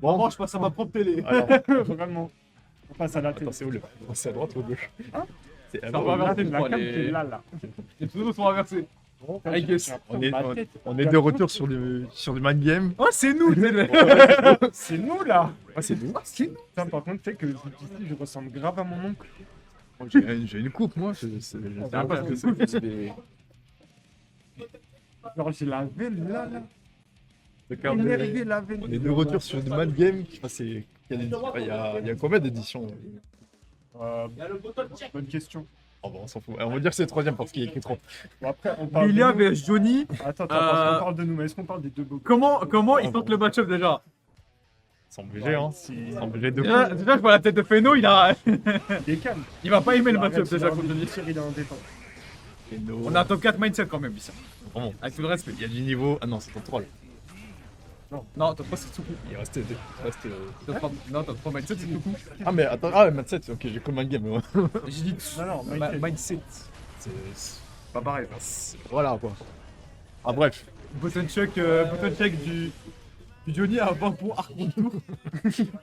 Bon, Moi, je passe à ma propre télé. alors, Vraiment. On passe à la télé. attends, c'est où le... C'est à droite ou à gauche? C'est à Ça droite. va La inverser, je crois, cam qui est les... là. les pseudos sont inversés. I guess. On est de retour sur du mind game. Oh, c'est nous, C'est nous là. Ah, c'est nous. Putain, par contre, tu sais que ici, je ressemble grave à mon oncle. J'ai une coupe, moi. C'est Ah, parce que c'est des... Genre, j'ai la veine là. Regardez, Énervé la veine. on est de retour sur du mind game. Enfin, c'est... Il y a combien d'éditions? Bonne question. Oh, bon, on s'en fout. On va dire que c'est le troisième parce qu'il y a écrit trop. Bon, après, on parle. Lilia de nous. vs Johnny. Attends, parce qu'on parle de nous, mais est-ce qu'on parle des deux beaux Comment ils tentent le match-up déjà? Sans bouger, hein. Si. Sans bouger de Déjà, je vois la tête de Feno, il a... Des calmes. il va pas aimer le Arrête, match-up il déjà a contre envie de Johnny. tirer, il est en détente. On a un top 4 mindset quand même, ici. Vraiment. Avec tout le respect. Il y a du niveau. Ah non, c'est top 3 là. Non, top 3 c'est Tsuku. Il reste. Non, top 3 mindset c'est Tsuku. Ah, mais attends. Ah, Mat 7, ok, j'ai comme mind game. Ouais. J'ai dit Non, mindset. C'est- Pas pareil. Voilà quoi. Ah, bref. Button check du Johnny à 20 points hard tour.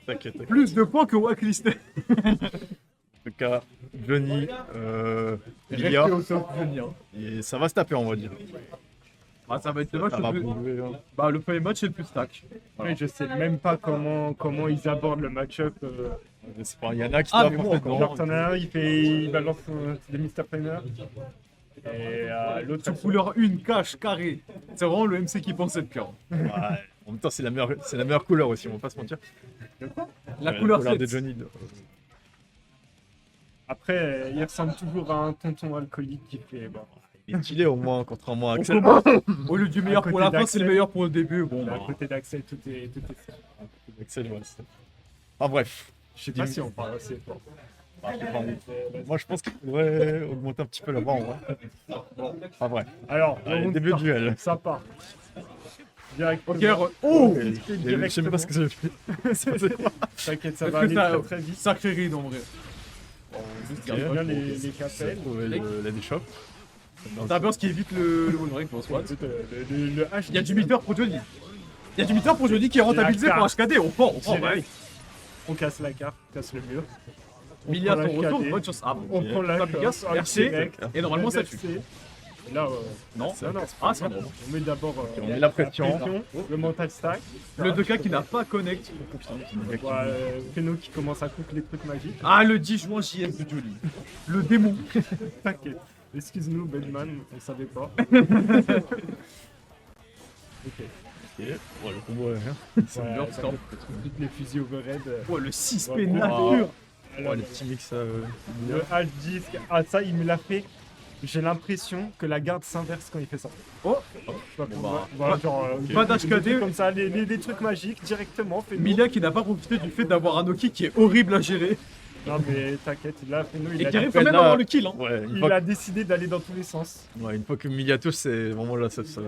T'inquiète. Plus de points que Wacklist. En tout cas, Johnny, Lilia. Restez au top, Johnny. Hein. Et ça va se taper, on va dire. Ah, ça va être le match Ça le va plus... bouger, hein. Bah, le premier match c'est le plus stack. Après, je sais même pas comment ils abordent le match-up. Je sais pas, il y en a qui Ah, doivent mais bon, porter encore. dedans. Genre, t'en as un, il balance des Mr. Trainer. Et l'autre, Sur couleur 1, cache, carré. C'est vraiment le MC qui pense être pire. Ouais, en même temps, c'est la meilleure couleur aussi, on va pas se mentir. La couleur de 7. Johnny. Après, il ressemble toujours à un tonton alcoolique qui fait. Bon. Il est stylé au moins, contrairement à On Axel. commence. Au lieu du meilleur À pour côté la fin, c'est le d'Axel. meilleur pour le début. Bon, À bah. côté d'Axel, tout est ça. Axel, ouais, c'est- Ah, bref. Je sais pas si on parle assez fort. Moi, je pense qu'il faudrait augmenter un petit peu la voix en vrai. Ah, vrai. Alors, Allez, on début de part. duel. Ça part. Direct. Ok, oh Je sais même pas ce que j'ai fait. T'inquiète, ça Est-ce va que aller ça- très très vite. Sacré ride en vrai. J'aime bien les capelles. La déchoppe. T'as bien ce qui évite le wall break pour squat. Le H. Il y a du meter pour Johnny. Il y a du meter pour Johnny qui est rentabilisé pour HKD. On prend, bah oui. On casse la carte, on casse le mur. On Milia, prend ton la retour, HKD. bonne chance. Ah, On prend la Fabrigas, carte, RC, direct. et normalement ça tue. RC. Et là, Non, non, non. Ah, c'est bon. On met d'abord On met la pression. le mental stack. Le 2K qui n'a pas connect. Feno qui commence à cook les trucs magiques. Ah, le 10 juin JS de Johnny. Le démon. T'inquiète. Excuse-nous, Bedman, on savait pas. Ok. Ok. Ouais, le combo est rien. C'est Ouais, bien, ça stop. fait toutes les fusils overhead. Oh, le 6 Ouais, p bon, nature. Alors, Ouais, les petits mix. le H10, ah ça il me l'a fait. J'ai l'impression que la garde s'inverse quand il fait ça. Oh, Je sais pas Bon, pourquoi. bah, Voilà, genre, pas des d'HKD. trucs comme ça, les trucs magiques directement. Feno. Milia qui n'a pas profité du fait d'avoir un Oki qui est horrible à gérer. Non mais t'inquiète, là Feno il Et a qui arrive dit- quand même à là- avoir le kill. Hein. Ouais, une il fois, a décidé d'aller dans tous les sens. une fois que Milia touche, c'est vraiment là, c'est Ouais.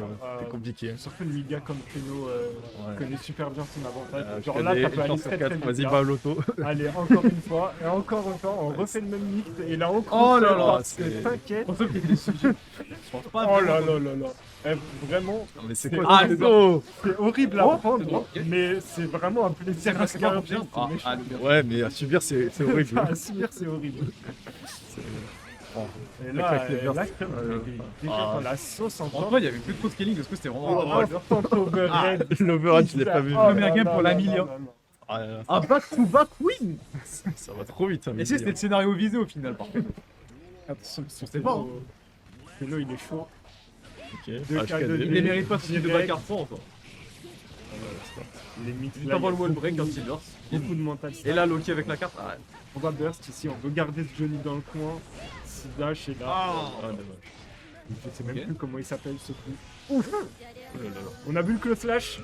compliqué. Surtout le gars comme Feno Ouais. connaît super bien son avantage. Je Genre fais là des ça peut aller chances très sur très 4, vite. vas-y, là. va à l'auto. Allez, encore une fois, et encore une fois, on refait le même mix, et là on Oh là croise là, parce que c'est- t'inquiète. Pour ceux qui étaient sujets. Je pense pas. Oh là là là là. Eh, vraiment, Non, mais c'est C'est- quoi Ah, ce c'est réseau c'est horrible à Oh, prendre, c'est bon. mais c'est vraiment un plaisir à se Ah, regarder. ah, Ouais, mais à subir, c'est horrible. À subir, c'est horrible. Oh. Et La là, claque des verres. déjà Ah. dans la sauce En encore. vrai, il y avait plus de trop de scaling parce que c'était vraiment. Oh, instant overhead. L'overhead, je l'ai pas vu. Oh là Première game là pour la là Milia. là là. Ah, là, là, Un back-to-back win. ça va trop vite. hein, Et c'était le scénario visé au final, par contre. Attention, On sait pas, hein. Feno, il est chaud. Ok. Deux HKD. cas de Il les mérite pas ce type de Direct. back fort, quoi. Les mix Juste là, avant il le y a wall break, un beaucoup- petit burst. Beaucoup de mental Et stack. là, Loki avec la carte. Ah, On va burst ici, on veut garder ce Johnny dans le coin. Si dash est là. Ah, dommage. Je sais même Ok. plus comment il s'appelle ce truc. Oh là là. On a vu le close slash.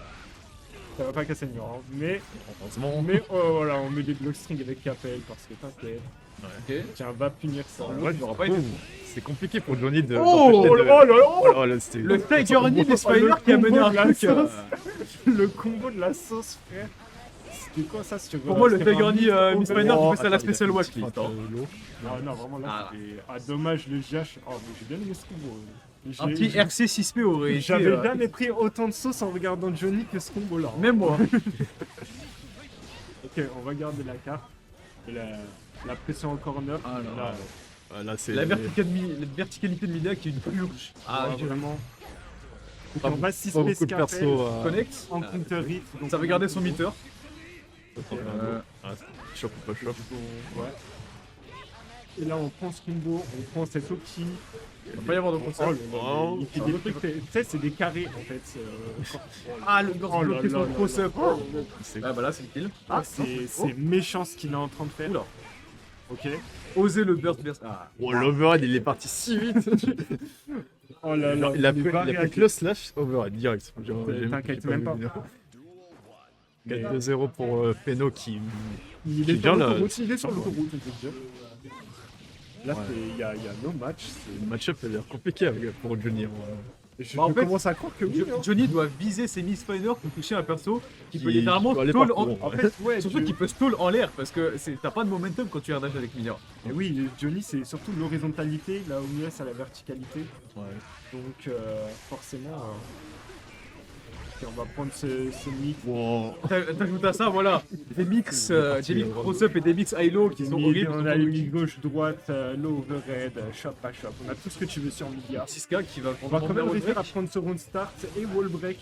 Ça va pas casser le mur, hein. Mais Heureusement. oh, voilà, on met des block string avec Capel parce que t'inquiète. ok. Tiens, va punir ça. En vrai, il aura pas été. C'est compliqué pour Johnny de. Oh, d'empêcher de- là là, Oh là, c'était. Le Tiger Knee des Spider qui a combo mené un de la truc. sauce. Le combo de la sauce, frère. C'était quoi ça sur Pour moi, le c'était Tiger un Knee mix Miss over- Spider, tu Oh, fais ça à la attends, il a spécial fait watchlist. une Hein. frappe, l'eau. Ah non, vraiment là, Ah. c'était. Ah, dommage, le GH. Oh, mais j'ai bien aimé ce combo. Un petit RC 6P aurait été. J'avais jamais pris autant de sauce en regardant Johnny que ce combo là. Même moi. Ok, on va garder la carte. Et la pression en corner. Ah là là. Ah, là, c'est La verticalité de Midea qui est une purge. Ah, je- vraiment. Donc, Pas on va pas 6 beaucoup de perso. Connect. en counter hit. donc Ça va on garder a- son meter. Ah, shop ou pas shop. Ouais. Et là, on prend ce combo, on prend cette Oki. Il va pas y avoir de Oh, concert. il fait des trucs, tu sais, c'est des carrés en fait. Ah, le gorge Oh là bloqué sur là le là cross-up. là. C'est Ah bah là c'est le kill. Ah, c'est méchant ce qu'il est en train de faire. Oula. Ok. Oser le burst burst. Ah. Oh, l'overhead, il est parti si vite. Oh là là. Il a les pris barrières- le slash overhead direct. Genre, T'inquiète j'ai même pas. vu. Mais- 4-2-0 pour Peno qui. Il Qui est sur vient, là. l'autoroute, il est sur l'autoroute, on peut dire. Là, Ouais. il y a no match. Le match-up a l'air compliqué pour Johnny. Je Bah, en fait, commence à croire que oui. hein. Johnny doit viser ses misfiners pour toucher un perso qui peut Qui littéralement doit aller stall partout, en... En fait, ouais, Surtout qu'il peut stall en l'air parce que t'as pas de momentum quand tu RDH avec Miller. Et oui, Johnny, c'est surtout l'horizontalité, là où Mieux, c'est la verticalité. Ouais. Donc, forcément, ok, on va prendre ce mix. Wow. T'ajoutes à ça, voilà, des mix, parti, des mix ouais. cross-up et des mix high-low qui sont horribles. On a le mix gauche-droite, low overhead, shop à shop. On a tout ce que tu veux sur Lydia. 6K qui va On va quand même wall réussir à break. prendre ce round start et wall break.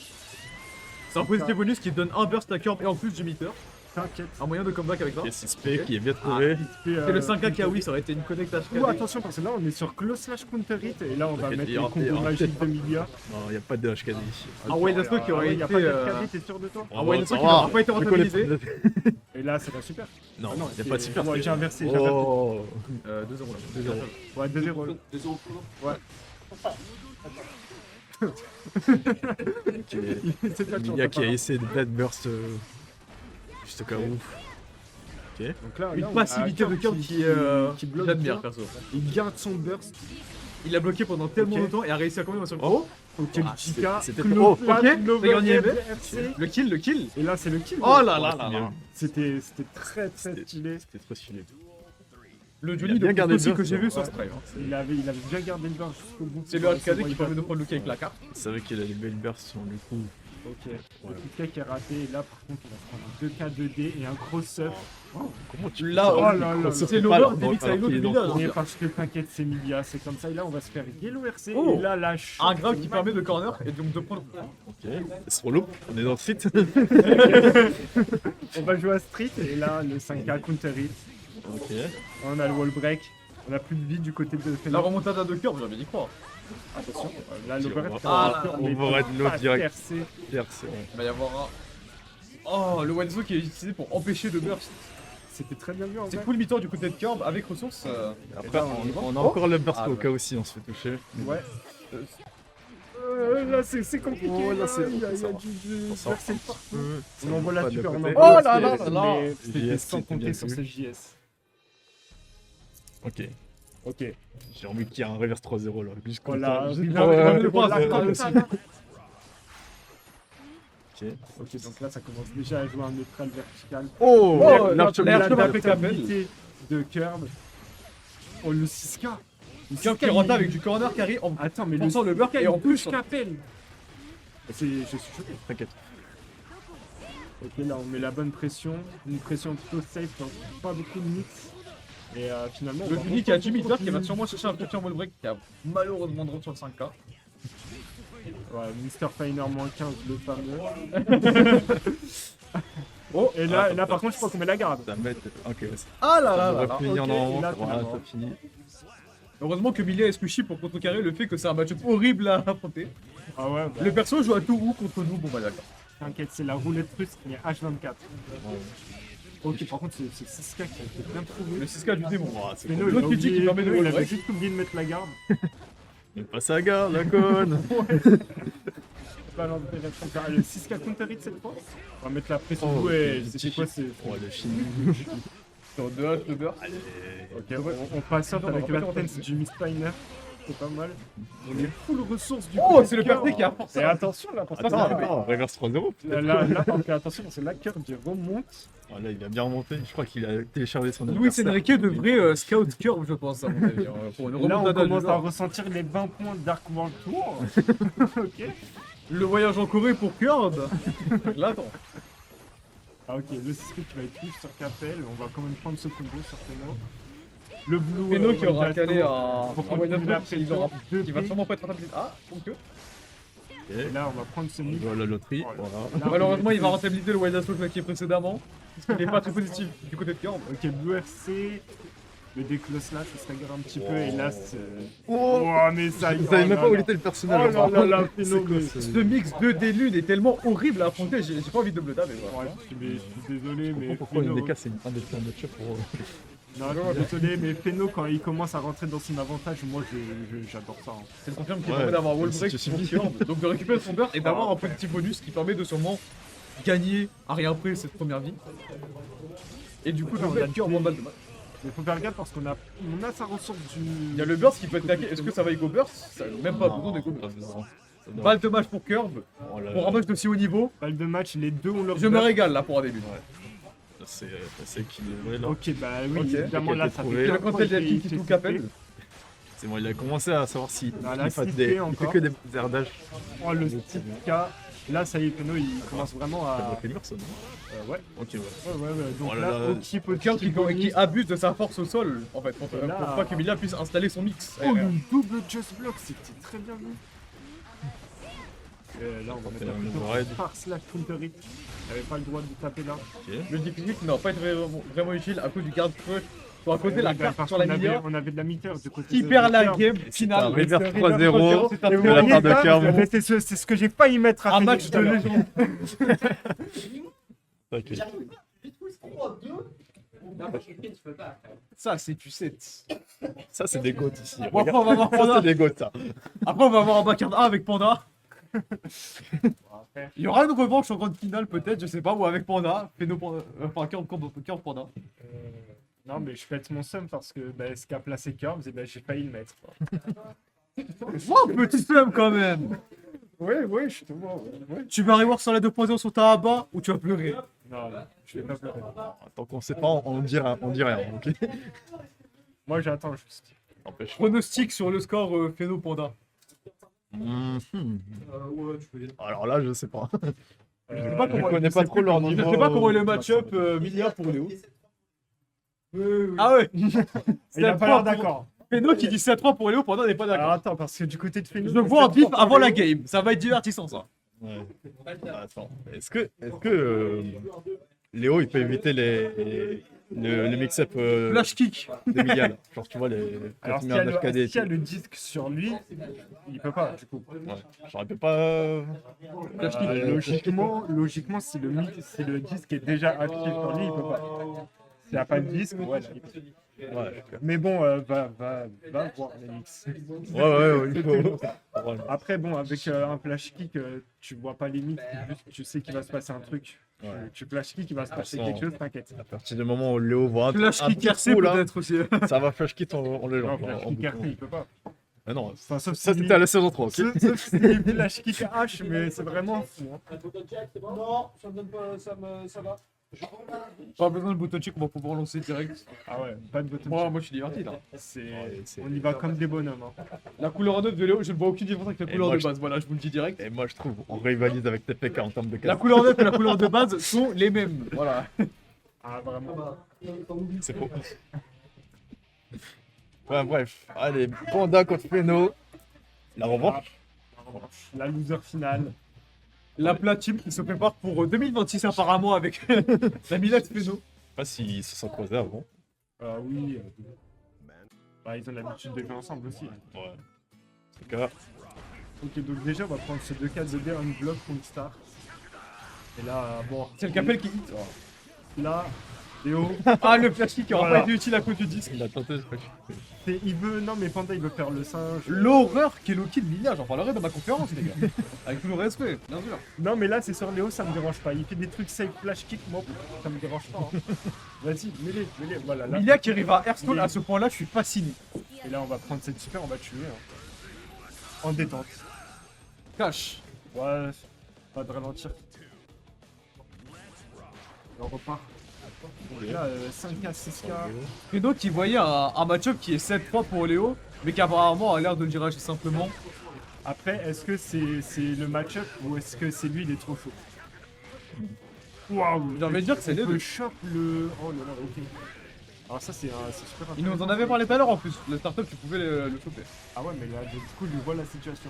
C'est un positif bonus qui te donne un burst à curve et en plus du meter. T'inquiète. Un moyen de comeback avec ça. Et 6P qui est bien trouvé. C'est C'est le 5K qui a oui, ça aurait été une connect HK. Oh, attention, parce que là, on est sur close slash counter hit et là, on va Ok, mettre il y les aura- il y combos aura magiques de Milia. Non, il n'y a pas de HKD ici. Un Wild Assault qui aurait Il y a été. pas de t'es sûr de toi? Un Wild Assault qui Ah, n'aura pas été je connais rentabilisé. pas. Et là, c'est pas super. Non, Ah il n'y a c'est- pas de super. Ouais, j'ai inversé, j'ai Oh. 2-0 là. 2-0. Ouais, 2-0. Ouais. C'est pas de chance, Mia qui a apparemment. essayé de Dead Burst juste au cas où. Ok. Donc là, Une là, on a passivité de Kurt curve qui bloque j'admire bien. perso. Il garde son burst. Il a bloqué pendant tellement Ok. de temps et a réussi à quand même sur le Oh. Ok, Ah, Jika, c'était- Claude oh, Plat, ok, t'as gagné, l'overhead, mais- RC. Le kill. Et là, c'est le kill. Oh là là Ouais, là c'est là. bien. C'était très stylé. C'était trop stylé. Le Il a Johnny bien de gardé aussi le que j'ai burst, vu sur ouais. Strive. Il avait bien gardé le burst jusqu'au bout. C'est le HKD qui permet de prendre le kill avec la carte. Il savait qu'il allait belle burst sur le coup. Ok. Le kick qui est raté. Et là, par contre, on va se prendre 2K 2D et un cross-up. Comment tu Là, Oh là là. c'est pas l'over là, des mix alors high-low qu'il de est dans Mila. le Mais parce que t'inquiète, c'est Milia, c'est comme ça. Et là, on va se faire yellow RC. Oh. Et là, la Un grave qui permet de corner et donc de prendre. Ok. Sur l'eau, on est dans le site. On va jouer à Street. Et là, le 5K counter hit. Ok. On a le wall break. On a plus de vie du côté de La Fenor. remontada de curve, j'ai envie d'y croire. Attention. Là, l'overhead. Ah, mais overhead low pas direct. RC. Pierre, c'est bon. Il va y avoir un. Oh, le Wanzo qui est utilisé pour empêcher le burst. C'était très bien vu en C'est vrai. full mi-temps du côté de curve avec ressources. Après, on a Oh. encore le burst Ah, au ouais. cas où si on se fait toucher. Ouais. Là, c'est compliqué. Oh, là, c'est- il y a ça va. du On s'en versé fout. partout. Ça On envoie la va pas de super, on côté. envoie Oh la là là CS, là là. mais C'était JS, sans c'était compter bien sur vu. ce JS. Ok. Ok. J'ai envie qu'il y ait un reverse 3-0 là. Juste comme Voilà. ça. Juste il pour, a- il a- le point, la c'est carte pas aussi. Ok. Ok, donc là, ça commence déjà à jouer un neutral vertical. Oh, Oh, l'arche l'air La de black. adaptabilité de Curb. Oh, le 6K. Le Curve 6K, qui rentre il- avec du corner carry en Attends, mais le pensant le burk et en plus. qu'appelle. Je suis choqué. T'inquiète. Ok, là, on met la bonne pression. Une pression plutôt safe, donc pas beaucoup de mix. Et finalement, on Le va Johnny qui a reprendre Jimmy son Turk qui va contenu. sûrement chercher un petit wall break qui a malheureusement drop sur le 5K. Ouais, Mr. Finer moins 15, le fameux. Oh, et là, là par contre, je crois qu'on met la garde. Ça va mettre. Ok, ouais. Ah là Ça là là devrait là. finir ok, normalement. et là, Voilà, finalement. ça finit. Heureusement que Milia est squishy pour contrecarrer le fait que c'est un match horrible à affronter. Ah ouais, bah, Le perso joue à tout roux contre nous, bon bah d'accord. t'inquiète, c'est la roulette russe, mais H24. Ok, par contre, c'est 6K qui a été bien trouvé. Le 6K du démon. Oh, c'est Mais bon. non, L'autre Luigi qui permet de il wall avait break. juste oublié de mettre la garde. Mais pas sa garde, la conne. Balance des réactions. Ah, le 6K counter hit cette fois. On va mettre la pression. Oh, Ouais, ok, c'était quoi c'est... Oh, le film. Sur 2H, le beurre. Ok, on passe up Non, avec on va la pas faire tense du Miss Spiner. C'est pas mal. On est full ressources du Oh, côté c'est de le Curve. percé qui a forcé. Et attention là, parce que Attends, reverse 3-0. là, par contre, attention, parce que la Curve il remonte. Ah, là, il a bien remonté. Je crois qu'il a téléchargé son Luis adversaire. Enrique devrait scout curve, je pense, à mon avis. Pour une Et là, on remontada du commence à genre. ressentir les 20 points Dark World Tour. Ok. Le voyage en Corée pour Curve. Là, attends. Ah ok, le Secret qui va être push sur Capel, on va quand même prendre ce combo sur Feno. Le Blue Feno qui aura Wendato, calé un pour One continuer la il aura pression. qui va sûrement pas être rentabilisé. Ah, donc Et là, on va prendre ce On mix. voit la loterie. Voilà. Voilà. Là, malheureusement, on est- il va rentabiliser le Wild Assault qui est précédemment. Parce qu'il est pas très positif du côté de Curve. Ok, Blue RC. Le déclose là, ça se regarde un petit peu. Et là, c'est. Oh, Mais ça je savais même pas où il était le Oh personnage. là là là, C'est Feno, quoi, mais- ce- Ce mix 2D lune est tellement horrible à affronter, j'ai pas envie de le taper. Ouais, je suis désolé, mais. Pourquoi les Feno- DK c'est un des pires match pour. Non, je suis désolé, mais Feno, quand il commence à rentrer dans son avantage, moi, j'adore ça. Hein. C'est le confirme qui Ouais, permet d'avoir wall si break tu pour subis. Curve, donc de récupérer son beurre et d'avoir un petit bonus qui permet de sûrement gagner à rien près cette première vie. Et du coup, Ouais, on de a mettre Curve en balle de match. Mais faut faire gaffe parce qu'on a sa ressource du. Il y a le burst qui peut attaquer. Est-ce que ça va égo burst? Ça n'a même pas besoin d'égo burst. Balle de match pour Curve, pour un match de si haut niveau. Balle de match, les deux ont leur. Je me régale là pour un début. C'est équilibré là. Ok, bah oui, Ok. évidemment, Ok, là, t'as ça trouvé. fait Et le plein de fois conseil qu'il d'Elki qui fait tout ses capel. faits. C'est bon, il a commencé à savoir si Voilà, il fait s'il des. fait Il fait encore. que des herdages. Oh, le petit K. Là, ça y est, Feno, il commence vraiment Ça à. doit finir ça, non Ouais, Ok, ouais. ouais. Donc Oh là là, là. Oki peut. Curve qui abuse de sa force au sol en fait pour Et là- pas que Milia puisse installer son mix. Oh, le double just block, c'était très bien vu. Là, on va mettre faire un une plutôt overhead. par slash counter hit. Il avait pas le droit de taper là. Le deep click n'a pas été vraiment utile à cause du garde crush. Pour à côté la Bah, carte parce sur la qu'on avait- Milia on avait de la meter du côté qui de- perd de la Curve. game un finale. reverse C'est un 3-0. c'est un Et Et vous vous la voyez part de ça Curve. Mais c'est ce que j'ai failli mettre à Un match Félix de tout à l'heure. légende. Ok. Ça, c'est tu sais. Ça, c'est des goats ici. Bon, après, Regarde. on va voir Ça, Panda. c'est des goats, ça. Après, on va avoir un backyard A avec Panda. Il y aura une revanche en grande finale, peut-être, je sais pas, ou avec Panda. Feno Panda. Enfin, Curve Panda. Non, mais je pète mon seum parce que bah, ce qu'a placé Curves, et ben j'ai failli le mettre. Oh, petit seum quand même. Ouais, je te vois. Ouais. Tu vas revoir sur la 2.0 sur ta bas ou tu vas pleurer. Non, je vais pas pleurer. Tant qu'on sait pas, on dit rien. Ok. Moi, j'attends juste. N'empêche. Pronostic sur le score Feno Panda. Mhm. Ouais, tu peux dire. Alors là, je sais pas. Je sais pas comment- Je connais pas trop leur niveau. Je sais pas comment est le match-up Milia pour Léo. Ah ouais. Il a pas l'air d'accord. Feno qui dit 7-3 pour Léo, Panda n'est pas Alors d'accord. attends, parce que du côté de Feno. Je le vois en bif avant la game. Ça va être divertissant ça. Ouais. Attends. Est-ce que Léo, il peut éviter le mix-up Flash kick. de Miguel? Genre, tu vois, les. Quand Alors il s'il met y, un HKD et s'il y a tout. le disque sur lui, il peut pas, du coup. Ouais. J'aurais pu pas. Flash kick. Logiquement, si le disque est déjà actif sur lui, il peut pas. S'il n'y a pas de disque, ouais, là, il peut. Ouais, ok. Mais bon, va voir les mix. Ouais, il faut. Ouais. Après, bon, avec un flash kick, tu vois pas les mix, juste tu sais qu'il va se passer un truc. Ouais. Tu flash kick, il va se passer Sans- quelque chose, t'inquiète. À partir du moment où Léo voit Flash un kick petit RC trou, là, peut-être aussi. ça va flash kick en Non, légende. flash en kick bouton. RC, il peut pas. Mais non, Enfin, sauf ça si- c'était à la saison 3, ok? Sauf si c'est flash kick H, mais c'est vraiment fou. Hein. Non, ça me donne pas, ça va. Pas besoin de bouton check, on va pouvoir lancer direct. Ah ouais, pas de bottom Moi, check. moi je suis diverti là. On y va comme des bonhommes. Hein. La couleur 9 de Léo, je ne vois aucune différence avec la Et couleur moi, de je- base. Voilà, je vous le dis direct. Et moi je trouve, on rivalise avec TPK en termes de La casse. couleur 9 et la couleur de base sont les mêmes. Voilà. Ah, vraiment. C'est faux. Ouais, bref. Allez, Panda contre Feno. La revanche. La loser finale. La platine qui se prépare pour 2026 apparemment avec la Milan Feno. Je sais pas s'ils se sont croisés avant. Ah oui. Bah, ils ont l'habitude de jouer ensemble aussi. Ouais. C'est cas. Ok, donc déjà, on va prendre ce 2-4 de un bloc contre Star. Et là, bon. C'est le Capel qui hit. Là, Léo, Ah, le flash kick qui aura Voilà. pas été utile à cause du disque. Il a tenté, je crois. il veut. Non, mais Panda, il veut faire le singe. L'horreur qu'est Loki de Milia, j'en parlerai dans ma conférence, les gars. Avec tout le respect, bien sûr. Non, mais là, c'est sur Léo, ça me dérange pas. Il fait des trucs safe flash kick, moi, ça me dérange pas. Hein. Vas-y, mets-les. Voilà, là. Milia qui arrive à Airstone, à ce point-là, je suis fasciné. Et là, on va prendre cette super, on va tuer. Hein. En détente. Cash. Ouais, pas de ralentir. Et on repart. Donc là, 5K, 6K. Fredo qui voyait un match-up qui est 7-3 pour Léo, mais qui apparemment a l'air de le dire assez simplement. Après, est-ce que c'est le match-up ou est-ce que c'est lui, il est trop chaud? Waouh. J'ai envie de dire que c'est les On deux. peut chope le... Oh là là, ok. Alors ça, c'est super Il nous en intéressant. avait parlé tout à l'heure en plus. Le startup, tu pouvais le choper. Ah ouais, mais là, du coup, il voit la situation.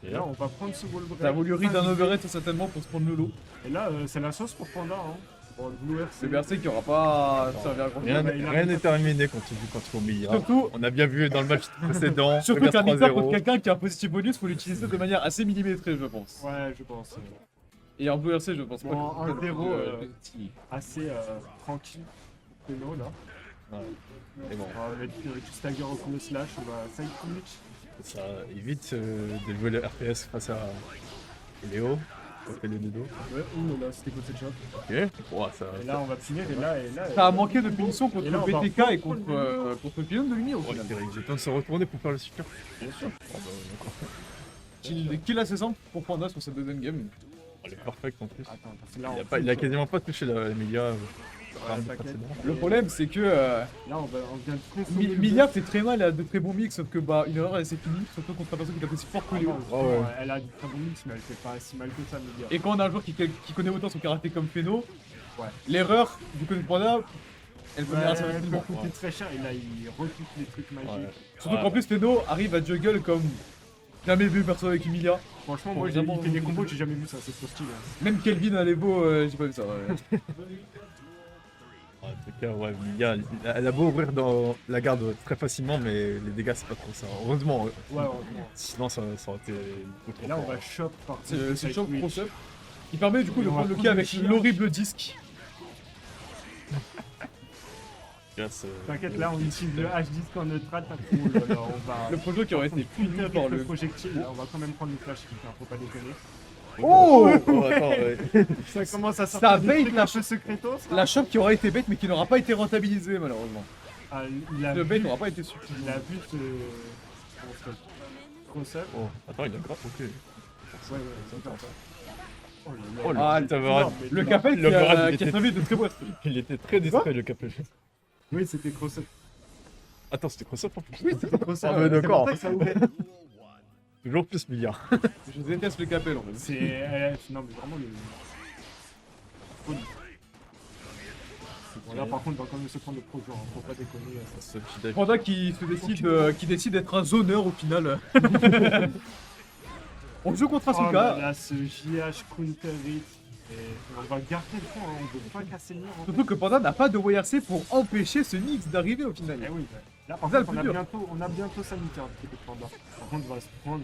Et là, on va prendre ce wall break. T'as voulu rire d'un overhead certainement pour se prendre le lot. Et là, c'est la sauce pour Panda. Hein. Bon, le Blue C'est Bercé qui aura pas servi à grand chose. Rien n'est terminé quand tu joues contre Omilia. Surtout- On a bien vu dans le match précédent. Surtout reverse qu'un mixeur 3-0. contre quelqu'un qui a un positif bonus, faut l'utiliser de manière assez millimétrée, je pense. Ouais, je pense. Et en Blue RC, je pense pas. Bon, que- 1-0, assez tranquille. Péno, là. Ouais. Et bon, On va mettre du stagger au coup de slash, on va side switch. ça évite de jouer le RPS face à Léo. Ça fait les deux dos. Ouais, ouh là, c'était côté shot. Ok. Bon, ça. Et là, on va finir, et là. Ça a manqué de punition contre Et là, on va BTK et contre le pilote de lumière au Oh, final. j'ai besoin de se retourner pour faire le super. Bien sûr. Oh, bah, d'accord. Kill à 16 ans pour Panda sur cette deuxième game. Elle est parfaite en plus. Attends, parce que là, Il a quasiment pas touché l'Emilia. t'inquiète. Le problème, c'est que Là, on vient de consommer. le Milia fait très mal, elle a de très bons mix, sauf que bah une erreur elle s'est finie, surtout contre un perso qui est aussi fort que Ah Léo. non, Ouais, ouais. Elle a du très bon mix, mais elle fait pas si mal que ça, me dire. Et quand on a un joueur qui connaît autant son karaté comme Feno, Ouais. l'erreur du côté de Panda, elle peut venir assez Elle peut facilement. coûter très cher, et là, il recoupe les trucs magiques. Ouais. Surtout qu'en plus Feno arrive à juggle comme jamais vu perso avec Emilia. Franchement, Bon, moi, vraiment, il fait des combos, j'ai jamais vu ça, c'est trop stylé. Même Kelvin à l'Evo, j'ai pas vu ça. Ouais. En tout cas, ouais, Emilia, elle a beau ouvrir dans la garde très facilement, mais les dégâts, c'est pas trop ça. Heureusement, Ouais, ouais. sinon ça aurait été beaucoup trop Et là, on fort. va shop par C'est side Shock switch. Cross-Up qui permet du coup Et de on va prendre le prendre kill le avec chien. l'horrible disque. T'inquiète, là, on utilise le H10 en neutral, t'as trop. Oh là là, on va. Le projet qui aurait été plus puni par le le. projectile, là, on va quand même prendre une flash kick, hein, faut pas déconner. Oh Oh, attends, ouais. Ça commence à Ça sortir des bait trucs la un peu secretos. là. La shop qui aurait été bête mais qui n'aura pas été rentabilisée malheureusement. Ah, il a Le bait vu, n'aura pas été suffisant. il a vu ce. Comment ça s'appelle Cross-up. Oh, attends, il a grave, ok. Ouais, ouais, c'est comme ça. Oh là là. Oh, le Ah, petit overhead. non, mais Le non. Capel Le Varane, il qui a était- servi de très beau esprit. Il était très discret, le capel. Oui, c'était cross-up. Attends, c'était cross-up en plus. Oui, c'était cross-up. Ah, mais C'est d'accord. pour ça que ça ouvrait. Toujours plus milliard. Je déteste le Capel en fait. C'est. Non, mais vraiment le. Folie. Bon, là, par contre, il va quand même se prendre le pro, genre, faut pas déconner. Ça. Panda qui décide d'être un zoneur au final. On joue contre Oh Asuka. là là, ce JH counter hit. Et on va garder le point, hein, on veut pas casser le mur. En fait. Surtout que Panda n'a pas de WRC pour empêcher ce Nix d'arriver au final. Eh oui, là par C'est ça, contre, le plus dur. on a bientôt sa mi-temps du côté de Panda. Par contre, on va se prendre.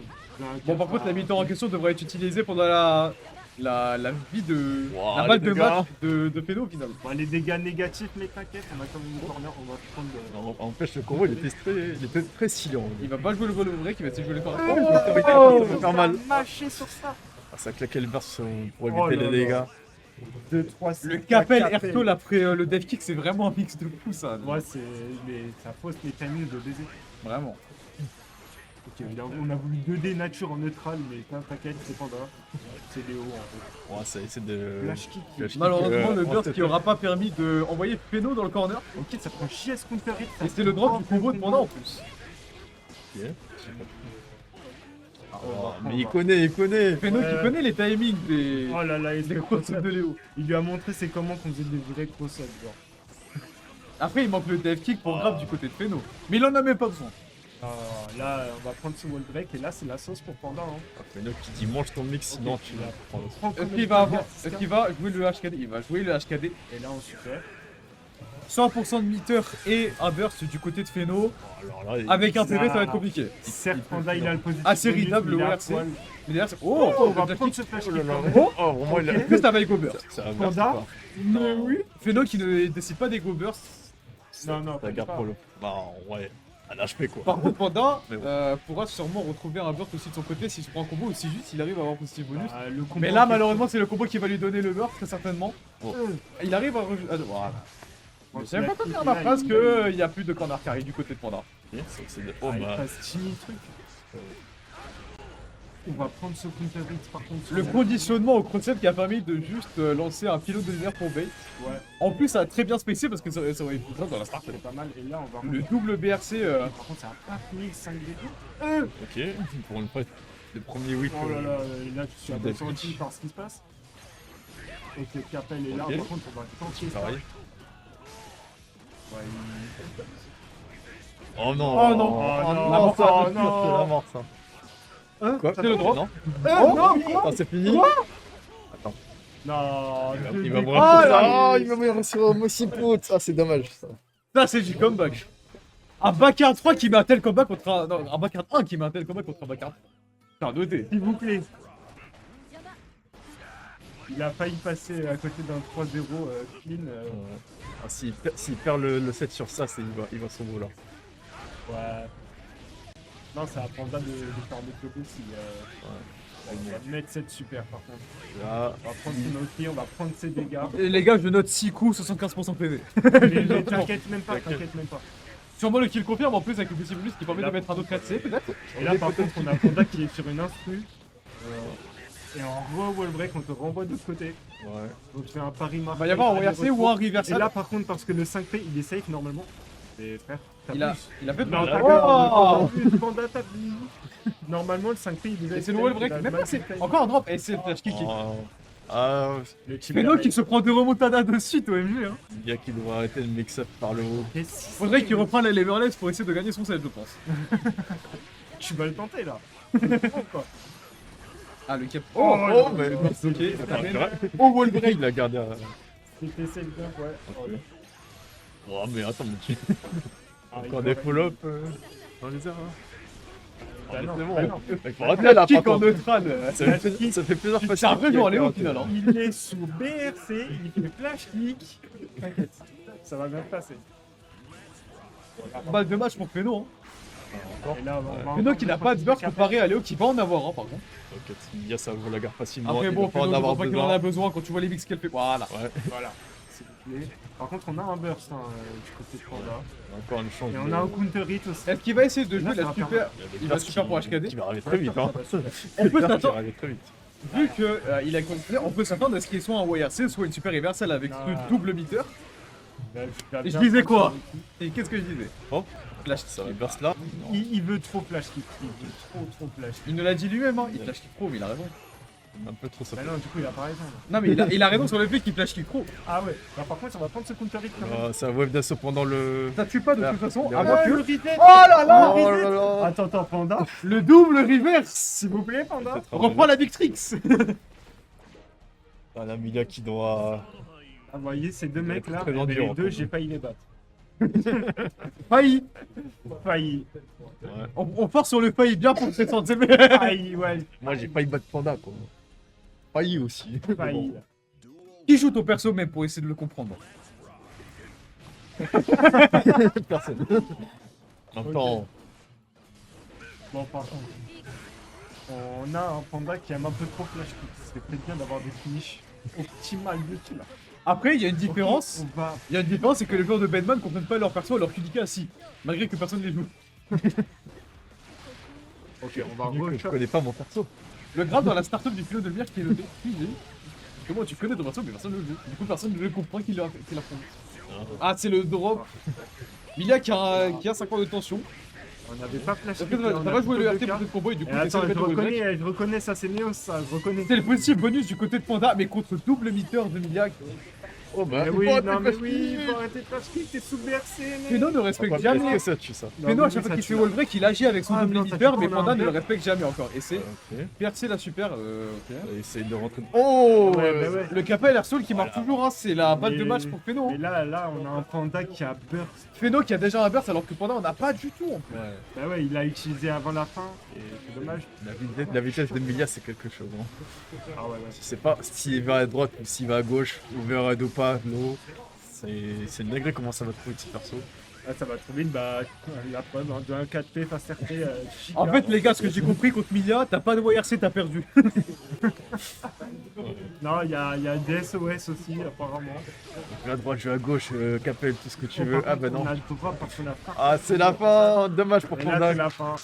Bon par contre la mi-temps en question devrait être utilisée pendant la vie de. Wow, la balle les de dégâts. match de Feno au final. Bon, les dégâts négatifs, mais t'inquiète, on a quand même une corner, on va prendre. Empêche, le combo, il était très silent. Il va pas jouer le vol break, il va essayer de jouer le corps. Oh, ça va faire mal. Mâché sur ça. Ah, ça claquait le burst pour Oh éviter là les là. dégâts. 2, 3, 6. Le Capel Airtoll après le dev kick, c'est vraiment un mix de fou ça. Ouais, c'est. Ça fausse les timings de baiser. Vraiment. Ok, on a voulu 2D nature en neutral, mais t'inquiète, c'est Panda. C'est Léo en Ouais, ça essaie de. fait. Flash kick. Flash kick. Malheureusement, le on burst s'est qui fait- aura pas permis d'envoyer Feno dans le corner. Ok, ça prend JS counter hit. ça Et c'était le drop prend du combo de Panda en plus. Ok. Ah, Oh, mais il connaît. Feno Ouais. qui connaît les timings des, Oh là là, il des fait cross cross-up. de Léo. Il lui a montré c'est comment qu'on faisait des vrais cross-up, genre. Après, il manque le dev kick pour grave du côté de Feno. Mais il en a même pas besoin. Là, on va prendre ce wall break et là, c'est la sauce pour Panda. Hein. Feno qui dit mange ton mix, sinon Ok, tu là. vas prendre. Prends Est-ce comme qu'il le va Panda, Est-ce qu'il va jouer le HKD? Il va jouer le HKD. Et là, on super. 100% de meter et un burst du côté de Feno. Alors là, Avec un PV, Là, ça va être compliqué. Certes, Panda, il a le positif. Assez bonus, ridable, il est le à WRC. poil. Mais derrière, c'est. Oh, Oh, on va le dev prendre kick. ce flash Oh kick là là. quand même. Oh, vraiment, il a. Juste avec go burst. Ça va Panda. Mais oui. Feno qui ne décide pas des go bursts. Non, La garde pas. pour le. Bah, ouais. Un HP quoi. Par contre, Panda Mais bon. pourra sûrement retrouver un burst aussi de son côté s'il se prend un combo ou si juste il arrive à avoir un positif bonus. Bah, le combo Mais là, en malheureusement, c'est le combo qui va lui donner le burst, très certainement. question. Il arrive à. Voilà. Bon, Je sais pas la quoi kick, dire ma là, phrase il- qu'il n'y a plus de corner carry du côté de Panda. Ok, c'est de- Oh, Ah, il bah. passe Timmy truc. On va prendre ce counter hit par contre. Le conditionnement au concept qui a permis de juste lancer un pilote de lumière pour bait. Ouais, En plus, ça a très bien spacé parce que ça aurait été ça dans la start. c'est pas mal. Et là, on va. Le double BRC. Par contre, ça a pas fini 5 d Ok, pour une fois, le premier week. Oh là là, là, tu suis Death abasourdi Switch. par ce qui se passe. Ok, Capel est là, Ok. par contre on va tenter ça. Pareil. Ouais, Oh non. Oh non. Oh non. La mort, ça. Oh C'est non. la mort, ça. Hein, Quoi c'est le drop. Non. Non. Attends, c'est fini. Non, Il va je mourir. Oh là Ah, il va mourir sur Mossiput. Ah, c'est dommage. Ça. Ça, c'est du comeback. Un Bacard 3 qui met un tel combat contre un. Non, un Bacard 1 qui met un tel combat contre un Bacard. Putain, doté. S'il vous plaît. Il a failli passer à côté d'un 3-0 clean. Ah, s'il perd le set sur ça, il va sombre là. Ouais. Non, c'est à Panda de faire des copies si. On va mettre cette super par contre. Là, On va prendre son outil, on va prendre ses dégâts. Et les gars, je note 6 coups, 75% PV. Mais t'inquiète même pas, t'inquiète même pas. Sûrement le kill confirme en plus avec le possible plus qui permet de mettre un autre 4C peut-être. Et là par contre, on a Panda qui est sur une instru. Et en wall break, on te renvoie de l'autre côté. ouais. Donc tu fais un pari marqué. Il va y avoir un ORC ou un Et reversal. là par contre, parce que le 5P il est safe normalement. Et frère, Il a fait Non, peur. t'as Oh vu, Panda t'as vu. Normalement, le 5P il est Et c'est le wall break, même pas c'est encore un drop. Et c'est le flash kick. Oh. Ah, Le team Feno qui se prend deux remontadas de suite au MG. Hein. il y a qui doit arrêter le mix-up par le haut. Faudrait qu'il reprenne les leverless pour essayer de gagner son set, je pense. Tu vas le tenter là. Quoi. Ah, le cap. Oh, Oh, mais non, ok. Attends, c'est vrai. Oh, wall break. Il l'a gardé à. C'était celle d'un, ouais. Oh, mais attends, mais tu. Ah, Encore il des faut- pull-up dans les airs. Hein. Bah non, C'est bon. bah non. Mec, faut arrêter là, Kick par en contre. neutral. Ça fait plusieurs fois C'est un vrai joueur, Léo, au final. Hein. Il est sous BRC, il fait flash kick. T'inquiète, ça va bien se passer. Balle de match pour Feno. Hein. Et là, on va Feno encore qui n'a une pas de burst fois comparé à Léo qui va en avoir, hein, par contre. Ok, Tia, ça vaut la gare facilement. Après, il bon, va pas Feno, en je avoir crois qu'il en besoin. a besoin quand tu vois les mix qu'elle fait. Voilà. Ouais, Voilà, s'il vous plaît. Par contre, on a un burst hein, du côté de Panda. encore une chance. Et on a un counter hit aussi. Est-ce qu'il va essayer de jouer Là, ça la va super. faire Il va super pour HKD. Qui va arriver très vite, hein. On peut Il va s'attendre. arriver très vite. Vu que il a continué, on peut s'attendre à ce qu'il y ait soit un YRC, soit une super reversal avec Ah. ce double meter. Bah, tu vas Et je bien disais prendre quoi son- Et qu'est-ce que je disais Oh, Flash ça kick. burst là. Il veut trop flash kick. Il veut trop flash kick. Il nous l'a dit lui-même, hein. Il flash kick pro, mais il a raison. Un peu trop ça. Bah non, du coup, il a pas raison. là. Non, mais il a raison sur le fait qu'il flash kick pro. Ah ouais. Bah, par contre, on va prendre ce counter hit quand même. Ça wave d'assaut pendant le. Ça tue pas de toute façon, à Ah, moins que. le reset. Oh là là Oh là là. Attends, Panda. Le double reverse. S'il vous plaît, Panda. Peut-être On reprend la Victrix. Ah, la Milia qui doit. Ah, vous voyez, ces deux Il va mecs être là, très eh ben, endurant, les deux, quand j'ai même. failli les battre. Failli. Failli. Ouais. On force sur le failli bien pour se sentir. Failli, ouais. Moi, j'ai failli battre Panda, quoi. Failli aussi. Failli. Qui joue ton perso même pour essayer de le comprendre? Personne. En même temps, Bon, par contre, on a un Panda qui aime un peu trop flash kick. Ce serait peut-être bien d'avoir des finishes optimales de tout là. Après, il y a une différence. On va. Il y a une différence, c'est que les joueurs de Bedman comprennent pas leur perso, leur QDK assis. Malgré que personne les joue. Ok, on va vu que je re-shop. connais pas mon perso. Le grave dans la startup du pilote de lumière qui est noté. Comment tu connais ton perso, mais personne ne le joue. Du coup, personne ne le comprend qu'il a fait. Ah, c'est le drop. Milia qui a 5 ans de tension. On n'avait pas flash Parce kick. que là, t'as on pas a joué plutôt le RT deux pour cas. cette combo et du coup, Et t'essaies de attends, mettre le break. je reconnais ça, c'est Néos ça, je reconnais. C'est le possible bonus du côté de Panda, mais contre double meter de Milia. Oh bah, Mais oui, oh, non t'es mais pas oui, fini. faut arrêter de flash kick, t'es sous BRC, mec. Feno ne respecte Est-ce jamais. que ça tue ça? Feno, à chaque fois qu'il fait wall break, il agit avec son Ah, double non, ça meter, fait mais qu'on a Panda un ne le bien. respecte jamais encore. Et c'est Ok. percer la super. Ok. Essaye de rentrer. Oh Ouais, bah ouais. Le Kappa et l'Airsoul qui marque toujours, hein, c'est la balle de Mais- match pour Feno. Et là, on a un Panda qui a burst. Feno qui a déjà un burst alors que Panda on a pas du tout. En plus. Ouais. Bah ouais, il l'a utilisé avant la fin, et c'est dommage. La vitesse de Milia, c'est quelque chose. Hein. Ah ouais, ouais. Je sais pas s'il va à droite ou s'il va à gauche, overhead ou pas, no. C'est une dinguerie comment ça va trouver de ce perso. Ah, ça va trop vite, bah la preuve, hein, de 1 4P face RT. Chica. En fait, les gars, ce que j'ai compris contre Milia, t'as pas de YRC, t'as perdu. Non, il y a DSOS aussi, apparemment. Donc là, à droite, je vais à gauche, Capel, tout ce que tu Oh, veux. par Ah contre, bah non. On a le droit parce qu'on a faim. Ah, c'est la fin. Dommage pour Et là, Panda. c'est la fin.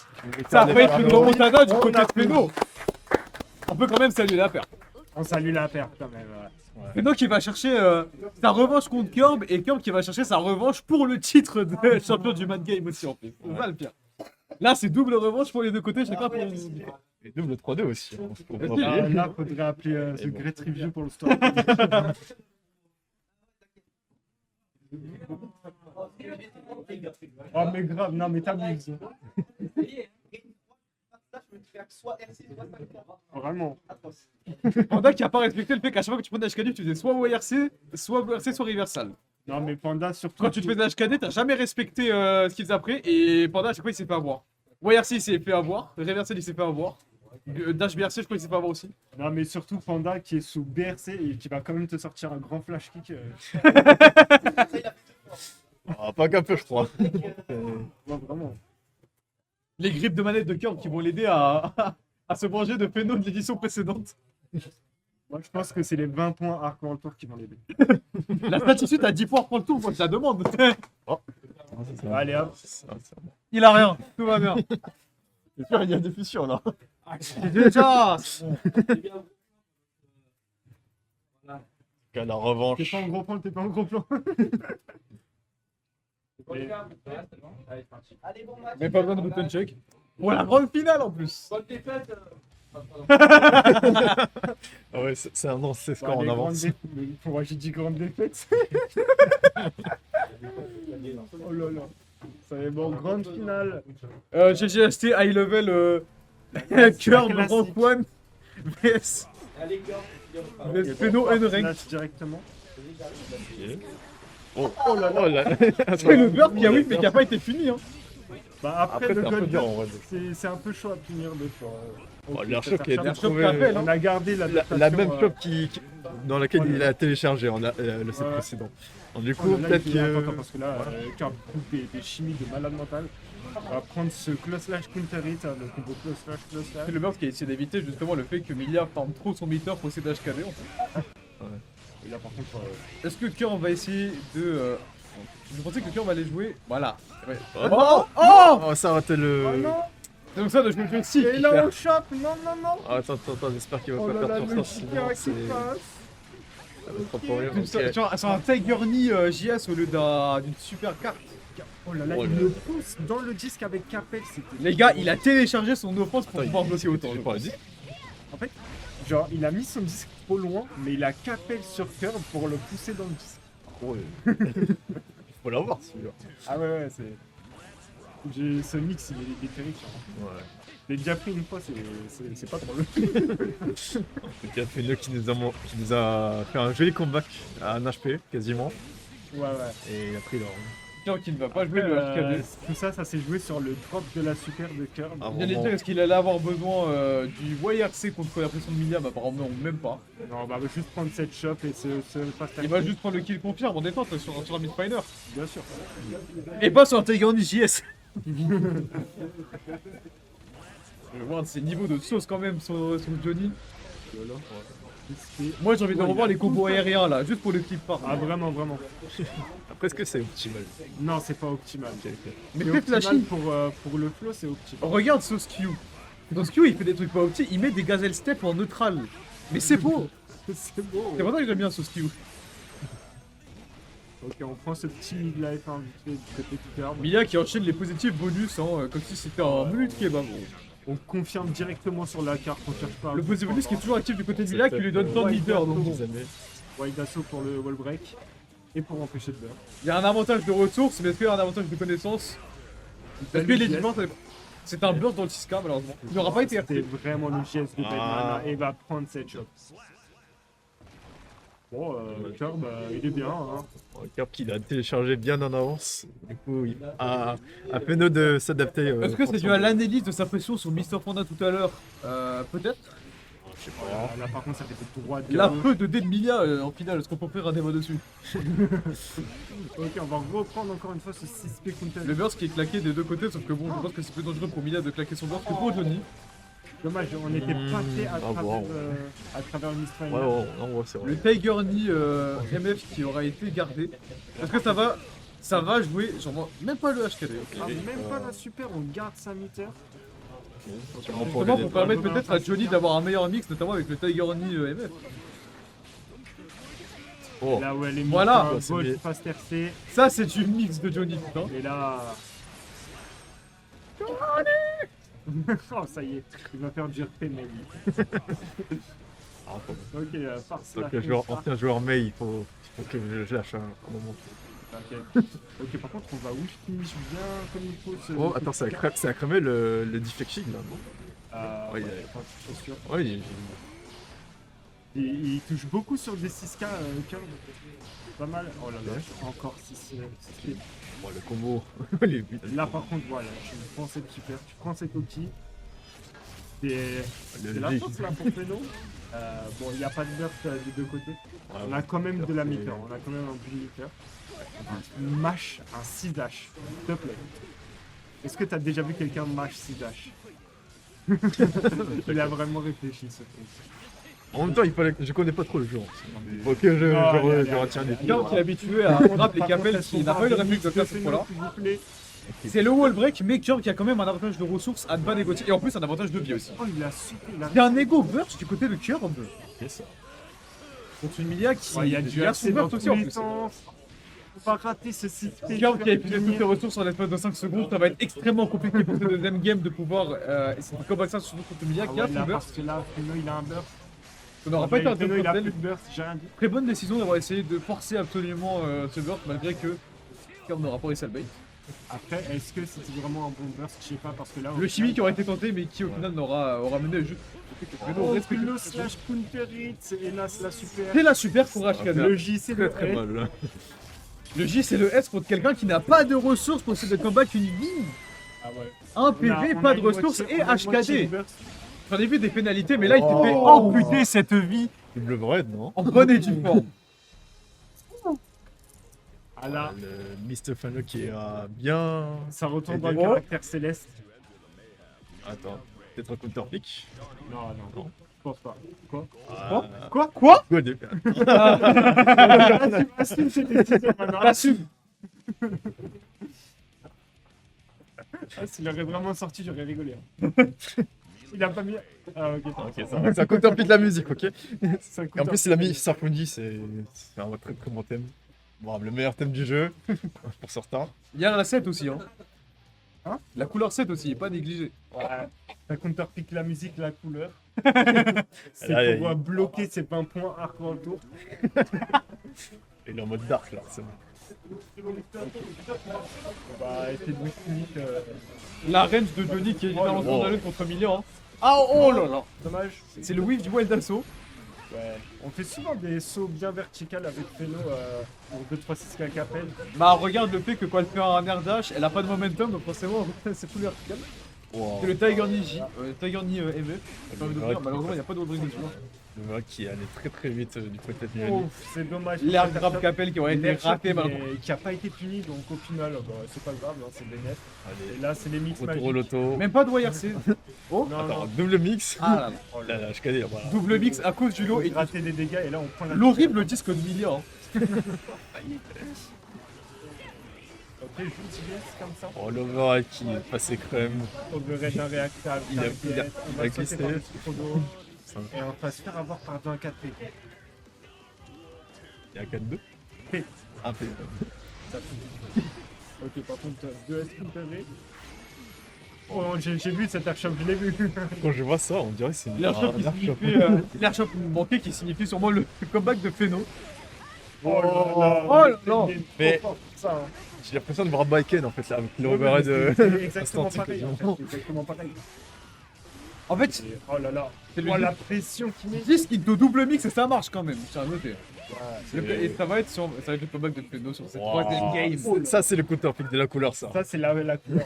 Ça va être une remontada du On côté a de Feno. On peut quand même saluer la perte. On salue la perte quand même. Ouais. Feno qui va chercher sa revanche contre Kurb et Kurb qui va chercher sa revanche pour le titre de champion du Man Game aussi en plus. C'est ça le pire. Là, c'est double revanche pour les deux côtés, chacun pour une. Et double 3-2 aussi. Hein, faut pas Là, oublier. Là, faudrait appeler Et The bon. Great Review pour le story. Oh, mais grave, non, mais t'abuses. Vraiment. Panda qui a pas respecté le fait qu'à chaque fois que tu prenais HKD, tu faisais soit ORC, soit ORC, soit Reversal. Non, mais Panda, surtout. Quand tu te fais des HKD, t'as jamais respecté ce qu'ils faisaient après, et Panda, à chaque fois, il s'est fait avoir. ORC, il s'est fait avoir, Reversal, il s'est fait avoir. Dash BRC, je crois qu'il s'est fait avoir aussi. Non, mais surtout Panda qui est sous BRC et qui va quand même te sortir un grand flash kick. Ah, pas qu'un peu, je crois. Ouais, vraiment. Les grippes de manette de Curve qui vont l'aider à se venger de Phéno de l'édition précédente. Moi, je pense que c'est les 20 points Arc World Tour qui vont l'aider. La statue à 10 points pour le tour, moi je la demande. Allez, hop. Il a rien, tout va bien. C'est sûr, il y a des fissures là. Déjà La T'es revanche. pas en gros plan, t'es pas en gros plan. Et- Mais pas besoin de button check. Pour la grande finale en plus. Ah ouais, c'est un non, c'est Bah, score en les avance. grandes mais pourquoi j'ai dit grande défaite? Oh là là. Ça va être bon, grande finale. GGST high level Curve classique. Rank 1 vs Phéno and Rank. Flash directement. Oh, oh là là. C'est le beurre qui a win mais qui a pas été fini. Hein. Bah après, Après, le c'est un peu God dur, Buff, en vrai. c'est un peu chaud à punir des fois. Oh, Ok, l'air ça choc sert qui a pas. été L'air choc trouvé. t'appelle, hein. On a gardé La l'adaptation. même shop dans laquelle Ouais, il a téléchargé le set Ouais. précédent. Donc, du Oh coup, là là, peut-être il est- attends, que. parce que là, Curve trouve des chimies de malade mental. On va prendre ce close slash counter hit, hein, le combo close slash. C'est le beurre qui a essayé d'éviter justement le fait que Milia farm trop son meter pour essayer d'HKD en fait. Et là, par contre, Est-ce que Curve va essayer de. Je pensais que Curve allait jouer. Voilà. Ouais. Oh, Oh, oh Oh, ça aurait été le. oh non! C'est comme ça de je me fais 6. Et là, on chope! Non, non, non! Ah, attends, j'espère qu'il va Oh pas là là, faire le sur ça, kicker sinon qui c'est. passe! Ça va être trop pour rien. Sur un Tiger Knee JS au lieu d'une super carte. Oh là là, Oh il là le là. pousse dans le disque avec Capel, c'était. Les gars, il a téléchargé son offense pour Attends, pouvoir bloquer autant. j'ai je pas pense. dit. En fait, genre, il a mis son disque trop loin, mais il a Capel sur Curve pour le pousser dans le disque. Ouais. Faut l'avoir celui-là. Ah ouais, c'est. Ce mix, il est terrible. Ouais. Je l'ai déjà pris une fois, c'est pas drôle. Il y a Feneux qui nous a fait un joli comeback à un HP quasiment. Ouais, ouais. Et il a pris leur. Curve qui ne va pas jouer le HKD. Tout ça, ça s'est joué sur le drop de la super de Curve. Ah, Il allait vraiment. dire est-ce qu'il allait avoir besoin du YRC contre la pression de Milia, mais apparemment non, même pas. Non, on va juste prendre cette shop et ce fast Il va juste prendre le kill confirme en détente sur un mid-spiner. Bien sûr. Et pas sur un Tiger Knee JS. Je vais voir ses niveaux de sauce quand même sur Johnny. Moi j'ai envie de Ouais, revoir il a les combos tout fait. aériens là, juste pour le clip par. Ah, vraiment, vraiment. Après, est-ce que c'est optimal? Non, c'est pas optimal. Mais C'est fais optimal flashy. pour le flow, c'est optimal. Regarde Sauce Q. Dans Q il fait des trucs pas opti, il met des gazelle step en neutral. Mais c'est beau. C'est beau. C'est pour ça que j'aime bien Sauce Q. Ok, on prend ce petit mid-life hein, vite fait du côté de Curve. Milia qui enchaîne les positifs bonus comme si c'était un menu de kebab. On confirme directement sur la carte, on cherche pas. Le positif bonus qui est toujours actif du côté de Milia qui lui donne tant de leader. Donc bon. Wide assaut pour le wall break et pour empêcher de beurre. Il y a un avantage de ressources, mais est-ce qu'il y a un avantage de connaissance? Est-ce que les différences. C'est un burst dans le 6K malheureusement. Il n'aura pas été C'était RT. vraiment le geste de Ah. Bedmana et va prendre cette shot. Bon, Curve, il est bien. Hein. Curve qu'il a téléchargé bien en avance. Du coup, il a Feneux de s'adapter. Est-ce que c'est dû à l'analyse de sa pression sur Mr. Panda tout à l'heure? Peut-être. Je sais pas. Là, par contre, ça fait des droits de La Curve. peu de dés de Milia en finale, est-ce qu'on peut faire un débat dessus? Ok, on va reprendre encore une fois ce 6P counter. Le burst qui est claqué des deux côtés, sauf que bon, je pense que c'est plus dangereux pour Milia de claquer son burst que pour Johnny. Dommage, on n'était pas fait wow. à travers le Mist Ouais, Final. ouais, c'est vrai. Le Tiger Knee MF qui aura été gardé. Est-ce que ça va jouer, genre même pas le HKD. Ok. Ah, même pas la super, on garde sa meter. Sûrement Justement les pour permettre défendre. peut-être à Johnny d'avoir un meilleur mix, notamment avec le Tiger Knee MF. Oh. Là où elle est Voilà. mise, C'est Bolt, bien. fast RC. Ça c'est du mix de Johnny putain. Et là. Oh, ça y est, il va faire du RP, mais Ah, attends. ok, farce. Donc, ancien joueur Mei, il faut que je lâche un moment. Ok, par contre, on va wish finish bien comme il faut. Oh, attends, ça a cramé le defect shield là, non? Ouais, Ouais, enfin, je suis sûr. Ouais, Il touche beaucoup sur des 6K, Curve. Pas mal. Oh là là, encore 6 bon, le combo. Les buts. Là, par contre, voilà, tu prends cette super, tu prends cette Oki. C'est la G. force là pour Peno. Bon, il n'y a pas de burst des deux côtés. On a quand même de la meter, on a quand même un bully meter. Un mash, un 6 dash. S'il te plaît. Est-ce que tu as déjà vu quelqu'un mash 6 dash? Il a vraiment réfléchi ce truc. En même temps, je connais pas trop le jeu. Ok, je retiens des Quelqu'un qui est habitué à grab les capels, qui n'a pas eu le réflexe de faire cette fois-là. C'est le wall break, mais Curve qui a quand même un avantage de ressources à ne pas négocier. Et en plus, un avantage de vie aussi. Oh, il a super. Il y a un ego burst du côté de Curve. C'est ça. Contre une Milia qui Il y a du son AC dans burst tous aussi en les plus. sens. Faut pas rater ce site. Curve qui a épuisé toutes ses ressources en l'espace de 5 secondes, ça va être extrêmement compliqué pour ce deuxième game de pouvoir essayer de combattre ça surtout contre Milia qui a son burst. Parce que là, Peno, il a un burst. Ça n'aura pas été un Peno, il a plus de très burst, j'ai rien dit. bonne décision d'avoir essayé de forcer absolument ce burst malgré que Curve n'aura pas réussi à le bait. Après, est-ce que c'était vraiment un bon burst? Je sais pas, parce que là. Le chimie qui aurait été tenté mais qui au final aura mené le jeu. Oh, le slash counter hit, hélas la super. C'est la super pour HKD. Le J, c'est le Très S. mal. Le J c'est le S contre quelqu'un qui n'a pas de ressources pour essayer de combattre une vie. Ah ouais. Un PV, pas de une ressources moitié- et on a une moitié de HKD. burst. J'en ai vu des pénalités mais là il s'est fait Oh. amputer cette vie Double bread, non? en bonne et due forme. Ah là, Le Mr. Fano qui a bien. ça retourne dans le Oh. caractère céleste. Attends, peut-être un counter pick? Non, Non. je pense pas. Quoi? Quoi? Quoi? Go de- Assume cette décision maintenant. T'assumes. Ah, s'il aurait vraiment sorti, j'aurais rigolé. hein. Il a pas mis. Ah, ok. Ok, ça un counter pick de la musique, ok? Ça coûte Et en un plus, peu. il a mis Symphony, c'est un très très bon thème. Bon, le meilleur thème du jeu, pour certains. Il y a la 7 aussi hein. Hein? La couleur 7 aussi, il est pas négligé. Ouais. Ça counter pick la musique, la couleur. C'est Là, pour bloquer ces 20 points arc dans le tour. Il est en mode dark là, c'est bon. On va essayer de finish. La range de Johnny qui est littéralement Oh. scandaleuse contre Milian. Hein. Ah oh là là. Dommage. C'est le whiff du wild assaut. Ouais. On fait souvent des sauts bien verticales avec Peno pour 2-3-6 capel. Bah regarde le fait que quand elle fait un air dash, elle a pas de momentum donc forcément c'est full vertical. Wow. C'est le Tiger Knee J, Tiger Knee MF. J'ai envie de Ouais, dire, malheureusement il n'y a pas d'autre dessus. Le mec qui allait très très vite du côté de Oh, Johnny. c'est dommage. L'air grave capel qui aurait été raté malheureusement. Qui a pas été puni, donc au final, bah, c'est pas grave, hein, c'est des nets. Allez, Et là, c'est les mix retour magiques. au loto. Même pas de YRC. Oh, Non, Attends, non. double mix. ah là là. Oh là Là, je connais, voilà. Double mix à cause du lot et gratter des dégâts, et là, on prend la. l'horrible disque de Milian. Ok, juste yes, comme ça. Oh, l'overhead qui est passé crème. Overhead inréactable. Il a- t'inquiète, il a- on il va a sauter glissé. par-dessus le chrono, Ça, et on va se faire avoir par 2 4 P. il y a 4-2. P. Un P. Ça fait. Ok, par contre, 2 S counteré. Oh, j'ai vu cet airshot, je l'ai vu. Quand je vois ça, on dirait que c'est une L'airshot qui signifie. L'airshot manqué qui signifie sûrement le comeback de Phéno. Oh là Oh là là. il est trop Mais- fort pour ça, hein. J'ai l'impression de voir Baiken en fait là, avec Ouais, l'overhead mais c'est exactement instantané, pareil. En quasiment. fait, c'est exactement pareil. En fait, Et- oh là là. C'est le Oh dit- la pression qu'il met. disque il te double mix et ça marche quand même, j'ai à noter. C'est- Et ça va être le comeback de Phéno sur cette Wow. troisième game. Ça, c'est le counter pick de la couleur, ça. Ça, c'est la couleur.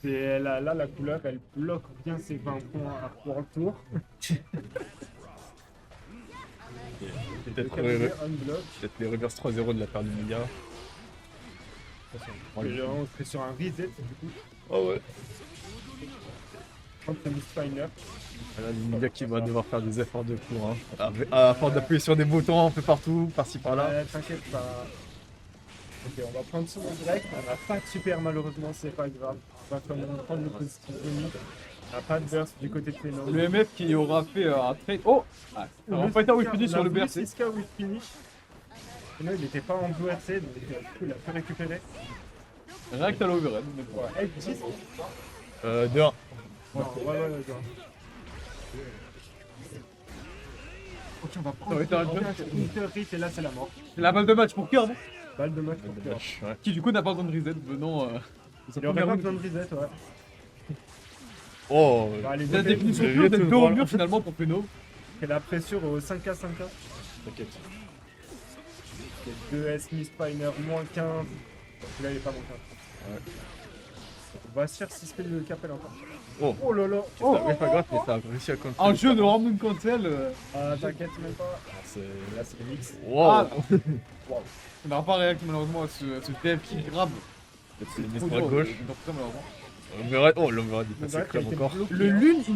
C'est là, la couleur, elle bloque bien ses 20 points pour le tour. Peut-être Unblock. les reverse 3-0 de la part du Milia. Et là, on serait sur un reset du coup. Oh ouais. Contre Mistfinder. Voilà, le Milia qui va devoir faire des efforts de cours. Hein. À force d'appuyer sur des boutons un peu partout, par-ci par-là. T'inquiète pas. Ok, on va prendre son break. On n'a pas de super, malheureusement, c'est pas grave. On va quand même prendre le positif limite. On n'a pas de burst du côté de Phéno. Le MF qui aura fait un trade. Oh ah, un fighter with finish sur le BRC. 6K with finish. Phéno, il n'était pas en blue RC, donc du coup, il a pu récupérer. Rien que t'as l'overhead. mais bon. Ouais, F10. 2-1. Non, ouais. Ok, on va prendre Ça va être un jeu. Counter-hit et là c'est la mort. C'est la balle de match pour Curve, Balle de match pour Curve. Ouais. qui du coup n'a pas besoin de reset venant. De sa Il aurait première pas round. besoin de reset, ouais. Oh, Bah, allez, La définition Le pure vieux d'être tout dos au droit, là. mur finalement pour Peno. Et la pressure au 5K, 5K. t'inquiète. 2S, Miss Spiner, moins 15. Là, il est pas moins 15. Ouais. On va se faire 6 spells de capel encore. Oh, Oh là là. ouais, pas grave, mais t'as réussi à contrer. Un jeu de Random Cancel. T'inquiète même pas. C'est... Là, c'est le mix. Wow. Ah. On n'aura pas réagi malheureusement à ce dev qui grabe. C'est une Trop mise à dur, gauche. donc ça, malheureusement. L'Overhead, il passait crème encore. Le lune, Non,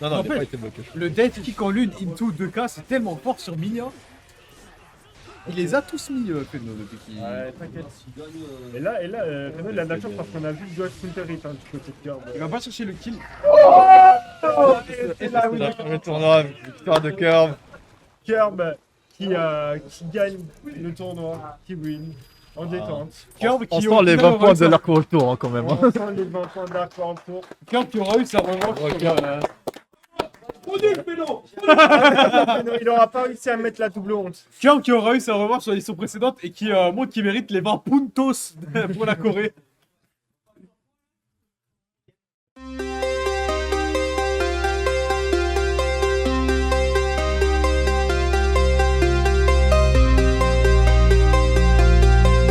il n'a N'empêche. pas été bloqué. le death kick en lune into 2K, c'est tellement fort sur Milia. Il les a tous mis, Peno, depuis qu'il. Ouais, t'inquiète. Et là, Renaud, il a de la chance parce qu'on a vu le dodge counter hit du côté de Curve. Il va pas chercher le kill. Et là, oui. C'est le premier tournoi, victoire de Curve. Curve qui gagne le tournoi, qui win en détente. Curve On qui sent les 20 points de l'arc. l'arc retour hein, quand même. On sent les 20 points d'arc en tour. Curve qui aura eu sa revanche sur. Il aura pas réussi à mettre la double honte. Curve qui aura eu sa revanche sur l'édition précédente et qui montre qu'il mérite les 20 puntos pour la Corée.